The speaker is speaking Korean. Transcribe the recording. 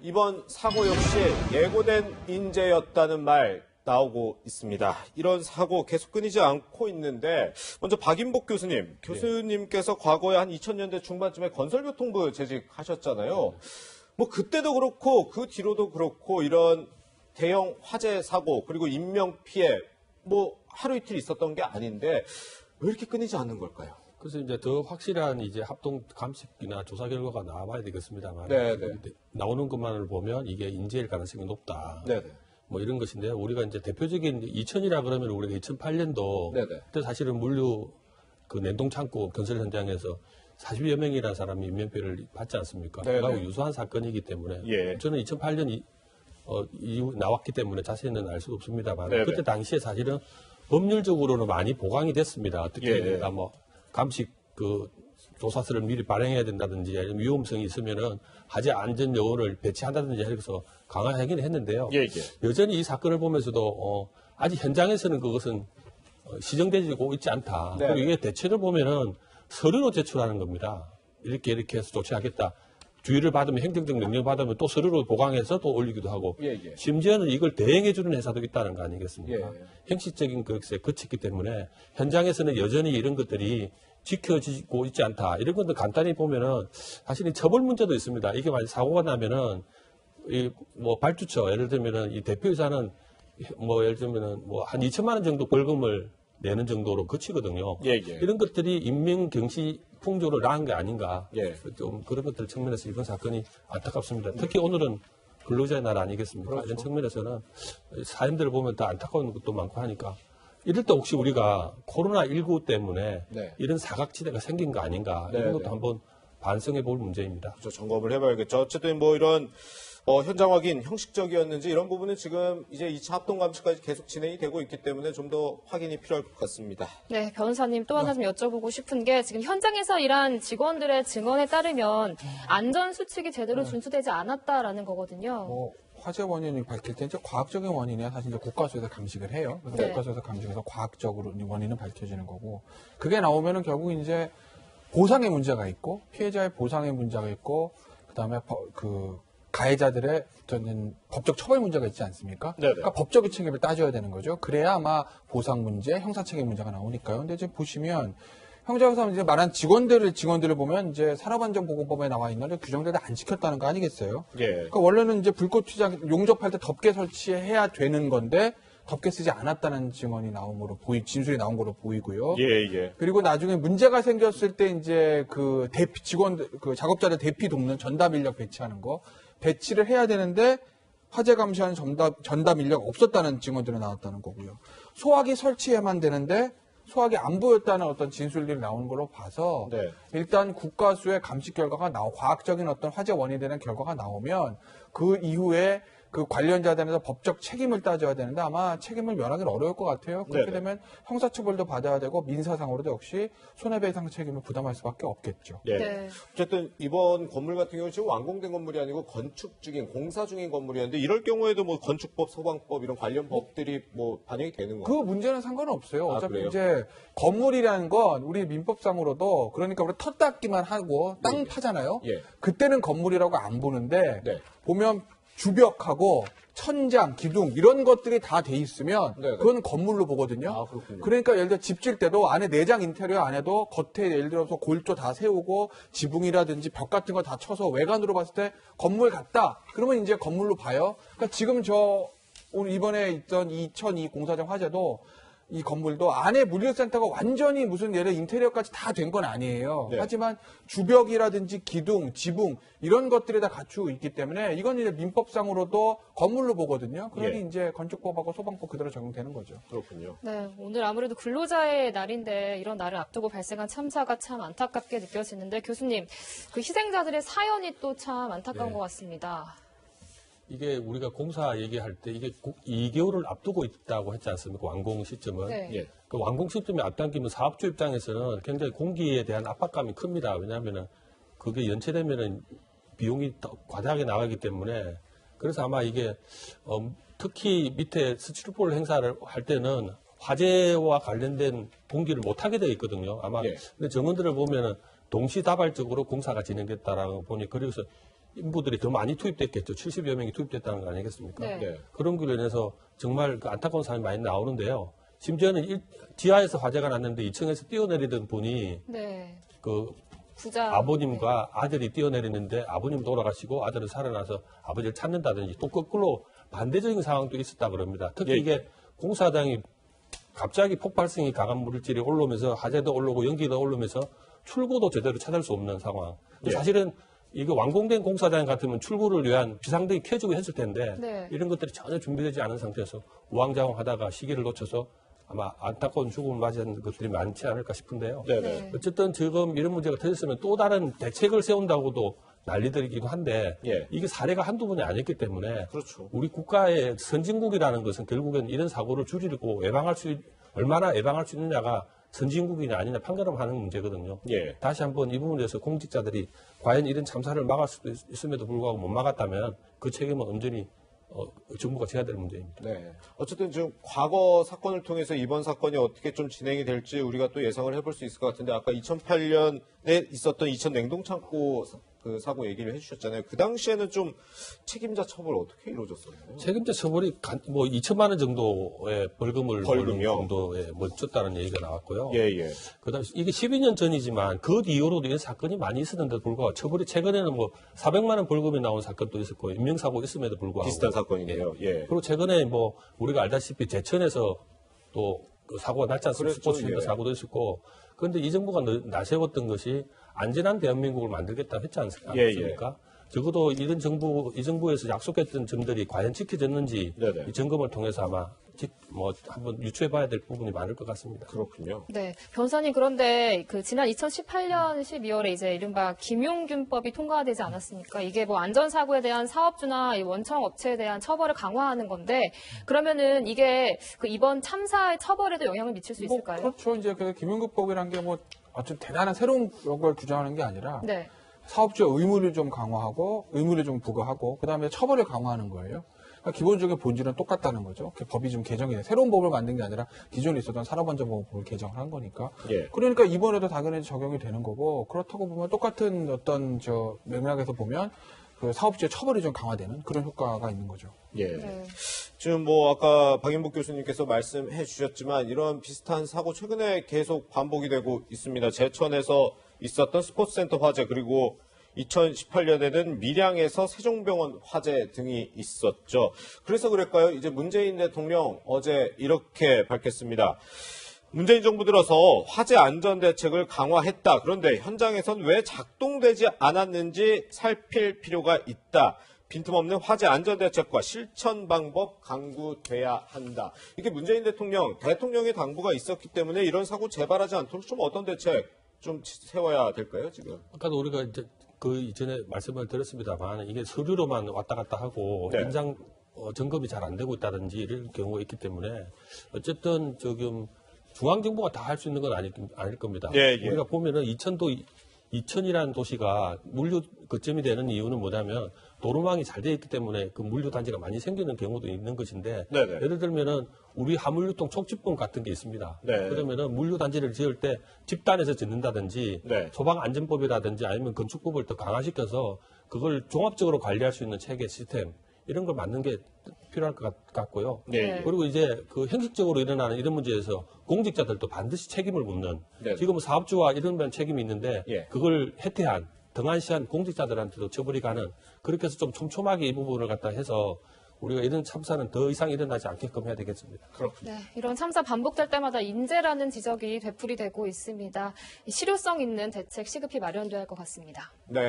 이번 사고 역시 예고된 인재였다는 말 나오고 있습니다. 이런 사고 계속 끊이지 않고 있는데 먼저 박인복 교수님, 교수님께서 과거에 한 2000년대 중반쯤에 건설교통부 재직하셨잖아요. 뭐 그때도 그렇고 그 뒤로도 그렇고 이런 대형 화재 사고 그리고 인명 피해 뭐 하루 이틀 있었던 게 아닌데 왜 이렇게 끊이지 않는 걸까요? 그래서 이제 더 확실한 이제 합동 감식이나 조사 결과가 나와봐야 되겠습니다만 나오는 것만을 보면 이게 인재일 가능성이 높다. 뭐 이런 것인데요. 우리가 이제 대표적인 2000이라 그러면 우리가 2008년도 그때 사실은 물류 그 냉동 창고 건설 현장에서 40여 명이라는 사람이 인명피해를 받지 않습니까? 그하고 유사한 사건이기 때문에 저는 2008년 이후 나왔기 때문에 자세히는 알 수 없습니다만 그때 당시에 사실은 법률적으로는 많이 보강이 됐습니다. 어떻게 뭐 감식 그 조사서를 미리 발행해야 된다든지 위험성이 있으면은 화재 안전 요원을 배치한다든지 해서 강화하기는 했는데요. 여전히 이 사건을 보면서도 아직 현장에서는 그것은 시정되고 있지 않다. 그리고 이게 대책을 보면은 서류로 제출하는 겁니다. 이렇게 해서 조치하겠다. 주의를 받으면 행정적 명령 받으면 또 서류로 보강해서 또 올리기도 하고 심지어는 이걸 대행해주는 회사도 있다는 거 아니겠습니까? 형식적인 것에 그쳤기 때문에 현장에서는 여전히 이런 것들이 지켜지고 있지 않다. 이런 것들 간단히 보면은 사실은 처벌 문제도 있습니다. 이게 만약 사고가 나면은 뭐 발주처 예를 들면은 이 대표이사는 뭐 예를 들면은 뭐 한 2천만 원 정도 벌금을 내는 정도로 그치거든요. 이런 것들이 인명경시 풍조를 낳은 게 아닌가. 좀 그런 것들 측면에서 이번 사건이 안타깝습니다. 특히 오늘은 근로자의 날 아니겠습니까? 이런 측면에서는 사연들을 보면 다 안타까운 것도 많고 하니까 이럴 때 혹시 우리가 코로나19 때문에 이런 사각지대가 생긴 거 아닌가. 이런 것도 한번 반성해 볼 문제입니다. 그렇죠. 점검을 해봐야겠죠. 어쨌든 뭐 이런 현장 확인 형식적이었는지 이런 부분은 지금 이제 2차 합동 감시까지 계속 진행이 되고 있기 때문에 좀 더 확인이 필요할 것 같습니다. 네, 변호사님 또 하나 좀 여쭤보고 싶은 게 지금 현장에서 일한 직원들의 증언에 따르면 안전 수칙이 제대로 준수되지 않았다라는 거거든요. 화재 원인이 밝힐 때 이제 과학적인 원인이야 사실 이제 국가수에서 감식을 해요. 그래서 국가수에서 감식해서 과학적으로 원인은 밝혀지는 거고 그게 나오면은 결국 이제 보상의 문제가 있고 피해자의 보상의 문제가 있고 그다음에 그 가해자들의 어떤 법적 처벌 문제가 있지 않습니까? 그러니까 법적인 책임을 따져야 되는 거죠. 그래야 아마 보상 문제, 형사 책임 문제가 나오니까요. 근데 이제 보시면 형사에서 이제 말한 직원들을 보면 이제 산업안전보건법에 나와 있는 규정들을 안 지켰다는 거 아니겠어요? 그러니까 원래는 이제 불꽃 튀장 용접할 때 덮개 설치해야 되는 건데 덮개 쓰지 않았다는 증언이 진술이 나온 거로 보이고요. 그리고 나중에 문제가 생겼을 때 이제 그 작업자들 대피 돕는 전담 인력 배치하는 거 배치를 해야 되는데 화재 감시하는 전담 인력 없었다는 증언들이 나왔다는 거고요. 소화기 설치해야만 되는데 소화기 안 보였다는 어떤 진술들이 나오는 걸로 봐서 일단 국가수의 감식 결과가 과학적인 어떤 화재 원인이 되는 결과가 나오면 그 이후에 그 관련자들에서 법적 책임을 따져야 되는데 아마 책임을 면하기는 어려울 것 같아요. 그렇게 되면 형사처벌도 받아야 되고 민사상으로도 역시 손해배상 책임을 부담할 수밖에 없겠죠. 어쨌든 이번 건물 같은 경우는 지금 완공된 건물이 아니고 공사 중인 건물이었는데 이럴 경우에도 뭐 건축법, 소방법 이런 관련 법들이 뭐 반영이 되는 거예요? 그 문제는 상관은 없어요. 어차피 이제 건물이라는 건 우리 민법상으로도 그러니까 우리 터 닦기만 하고 땅 파잖아요. 그때는 건물이라고 안 보는데 보면 주벽하고 천장, 기둥 이런 것들이 다 돼 있으면 그건 건물로 보거든요. 그러니까 예를 들어 집 질 때도 안에 내장 인테리어 안에도 겉에 예를 들어서 골조 다 세우고 지붕이라든지 벽 같은 거 다 쳐서 외관으로 봤을 때 건물 같다. 그러면 이제 건물로 봐요. 그러니까 지금 오늘 이번에 있던 2002 공사장 화재도 이 건물도 안에 물류센터가 완전히 무슨 예를 인테리어까지 다 된 건 아니에요. 하지만 주벽이라든지 기둥, 지붕 이런 것들이 다 갖추고 있기 때문에 이건 이제 민법상으로도 건물로 보거든요. 그러니 이제 건축법하고 소방법 그대로 적용되는 거죠. 그렇군요. 네, 오늘 아무래도 근로자의 날인데 이런 날을 앞두고 발생한 참사가 참 안타깝게 느껴지는데 교수님, 그 희생자들의 사연이 또 참 안타까운 것 같습니다. 이게 우리가 공사 얘기할 때 이게 2개월을 앞두고 있다고 했지 않습니까? 완공 시점은. 그 완공 시점이 앞당기면 사업주 입장에서는 굉장히 공기에 대한 압박감이 큽니다. 왜냐하면은 그게 연체되면은 비용이 더 과다하게 나가기 때문에 그래서 아마 이게 특히 밑에 스티로폴 행사를 할 때는 화재와 관련된 동기를 못 하게 되어 있거든요. 아마 근데 정원들을 보면은 동시다발적으로 공사가 진행됐다라고 보니 그래서 인부들이 더 많이 투입됐겠죠. 70여 명이 투입됐다는 거 아니겠습니까? 네. 네. 그런 관련해서 정말 그 안타까운 사람이 많이 나오는데요. 심지어는 지하에서 화재가 났는데 2층에서 뛰어내리던 분이 네. 그 부자 아버님과 아들이 뛰어내리는데 아버님 돌아가시고 아들은 살아나서 아버지를 찾는다든지 또 거꾸로 반대적인 상황도 있었다 그럽니다. 특히 예. 이게 공사장이 갑자기 폭발성이 강한 물질이 올라오면서 화재도 올라오고 연기도 올라오면서 출구도 제대로 찾을 수 없는 상황. 예. 사실은 이거 완공된 공사장 같으면 출구를 위한 비상등이 켜지고 했을 텐데 네. 이런 것들이 전혀 준비되지 않은 상태에서 우왕좌왕하다가 시기를 놓쳐서 아마 안타까운 죽음을 맞이하는 것들이 많지 않을까 싶은데요. 네네. 어쨌든 지금 이런 문제가 터졌으면 또 다른 대책을 세운다고도 난리들이기도 한데 예. 이게 사례가 한두 번이 아니었기 때문에 그렇죠. 우리 국가의 선진국이라는 것은 결국엔 이런 사고를 줄이고 얼마나 예방할 수 있느냐가 선진국이냐 아니냐 판가름하는 문제거든요. 예. 다시 한번 이 부분에 대해서 공직자들이 과연 이런 참사를 막을 수 있음에도 불구하고 못 막았다면 그 책임은 온전히 정부가 져야 될 문제입니다. 네. 어쨌든 지금 과거 사건을 통해서 이번 사건이 어떻게 좀 진행이 될지 우리가 또 예상을 해볼 수 있을 것 같은데 아까 2008년에 있었던 이천 냉동창고 그 사고 얘기를 해주셨잖아요. 그 당시에는 좀 책임자 처벌 어떻게 이루어졌었나요? 책임자 처벌이 뭐 2천만 원 정도의 벌금을 벌금이요? 정도에 멈췄다는 얘기가 나왔고요. 예, 예. 그다음 이게 12년 전이지만 그 이후로도 이런 사건이 많이 있었는데도 불구하고 처벌이 최근에는 뭐 400만 원 벌금이 나온 사건도 있었고 인명사고 있음에도 불구하고 비슷한 사건이네요. 예. 그리고 최근에 뭐 우리가 알다시피 제천에서 또 그 사고가 났지 않습니까? 그랬죠, 스포츠센터 예. 사고도 있었고 그런데 이 정부가 나세웠던 것이 안전한 대한민국을 만들겠다고 했지 예, 않습니까? 적어도 이 정부에서 약속했던 점들이 과연 지켜졌는지 네네. 이 점검을 통해서 아마 한번 유추해봐야 될 부분이 많을 것 같습니다. 그렇군요. 네, 변호사님 그런데 그 지난 2018년 12월에 이제 이른바 김용균법이 통과되지 않았습니까? 이게 뭐 안전사고에 대한 사업주나 이 원청 업체에 대한 처벌을 강화하는 건데 그러면은 이게 그 이번 참사의 처벌에도 영향을 미칠 수 있을까요? 그렇죠. 이제 그 김용균법이란 게 뭐 아주 대단한 새로운 걸 규정하는 게 아니라 네. 사업주의 의무를 좀 강화하고 의무를 좀 부과하고 그다음에 처벌을 강화하는 거예요. 그러니까 기본적인 본질은 똑같다는 거죠. 법이 좀 개정이 돼. 새로운 법을 만든 게 아니라 기존에 있었던 산업안전보건법을 개정을 한 거니까. 예. 그러니까 이번에도 당연히 적용이 되는 거고 그렇다고 보면 똑같은 어떤 맥락에서 보면 그 사업주의 처벌이 좀 강화되는 그런 효과가 있는 거죠. 예. 네. 지금 뭐 아까 박인복 교수님께서 말씀해 주셨지만 이런 비슷한 사고 최근에 계속 반복이 되고 있습니다. 제천에서 있었던 스포츠센터 화재 그리고 2018년에는 밀양에서 세종병원 화재 등이 있었죠. 그래서 그럴까요? 이제 문재인 대통령 어제 이렇게 밝혔습니다. 문재인 정부 들어서 화재 안전 대책을 강화했다. 그런데 현장에선 왜 작동되지 않았는지 살필 필요가 있다. 빈틈없는 화재 안전 대책과 실천 방법 강구돼야 한다. 이게 문재인 대통령의 당부가 있었기 때문에 이런 사고 재발하지 않도록 좀 어떤 대책 좀 세워야 될까요, 지금? 아까도 우리가 이제 그 이전에 말씀을 드렸습니다만 이게 서류로만 왔다 갔다 하고 네. 현장 점검이 잘 안 되고 있다든지 이런 경우가 있기 때문에 어쨌든 지금 중앙정부가 다 할 수 있는 건 아닐 겁니다. 예, 예. 우리가 보면은 이천이라는 도시가 물류 거점이 되는 이유는 뭐냐면 도로망이 잘 되어 있기 때문에 그 물류 단지가 많이 생기는 경우도 있는 것인데 네네. 예를 들면은 우리 화물유통 촉진법 같은 게 있습니다. 네. 그러면은 물류 단지를 지을 때 집단에서 짓는다든지 네. 소방안전법이라든지 아니면 건축법을 더 강화시켜서 그걸 종합적으로 관리할 수 있는 체계 시스템 이런 걸 만든 게 필요할 것 같고요. 네. 그리고 이제 그 형식적으로 일어나는 이런 문제에서 공직자들도 반드시 책임을 묻는 네. 지금 사업주와 이런 면 책임이 있는데 예. 그걸 해태한 등한시한 공직자들한테도 처벌이 가는 그렇게 해서 좀 촘촘하게 이 부분을 갖다 해서 우리가 이런 참사는 더 이상 일어나지 않게끔 해야 되겠습니다. 네, 이런 참사 반복될 때마다 인재라는 지적이 되풀이되고 있습니다. 실효성 있는 대책 시급히 마련돼야 할 것 같습니다. 네.